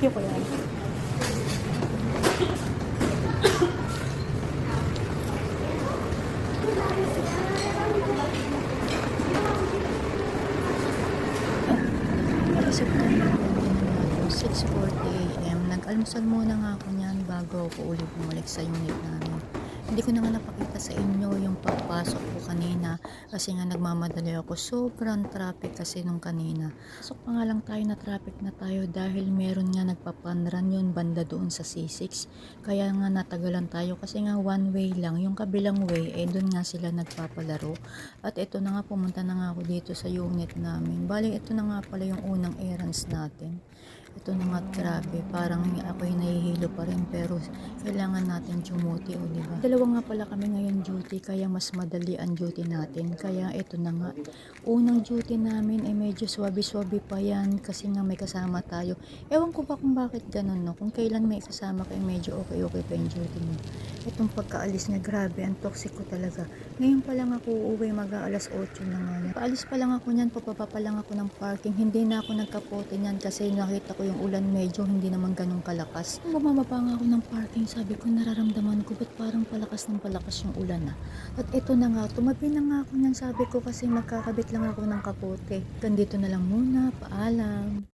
you po yan. September 6:40 AM. Nag-almusal muna nga ako niyan bago ako ulit bumalik sa unit namin. Hindi ko na nga napakita sa inyo yung pagpasok ko kanina kasi nga nagmamadali ako. Sobrang traffic kasi nung kanina. Pasok pa nga lang tayo na traffic na tayo dahil meron nga nagpapanran yun banda doon sa C6. Kaya nga natagalan tayo kasi nga one way lang. Yung kabilang way doon nga sila nagpapalaro. At ito na nga, pumunta na nga ako dito sa unit namin. Bali, ito na nga pala yung unang errands natin. Ito na nga, grabe, parang ako'y nahihilo pa rin pero kailangan natin dumuti, o diba? Dalawa nga pala kami ngayon duty kaya mas madali ang duty natin. Kaya ito na nga, unang duty namin ay medyo swabe-swabe pa yan kasi nga may kasama tayo. Ewan ko ba kung bakit ganun, no? Kung kailan may kasama kayo medyo okay pa yung duty mo. Itong pagkaalis niya, grabe, ang toxic ko talaga. Ngayon pa lang ako uuwi, mag-aalas 8 na nga. Paalis pa lang ako niyan, papapa pa lang ako ng parking. Hindi na ako nagkapote niyan kasi nakita ko yung ulan medyo hindi naman ganun kalakas. Bumababa nga ako ng parking, sabi ko nararamdaman ko ba't parang palakas ng palakas yung ulan na. At ito na nga, tumabi na nga ako niyan, sabi ko kasi magkakabit lang ako ng kapote. Ganito na lang muna, paalam.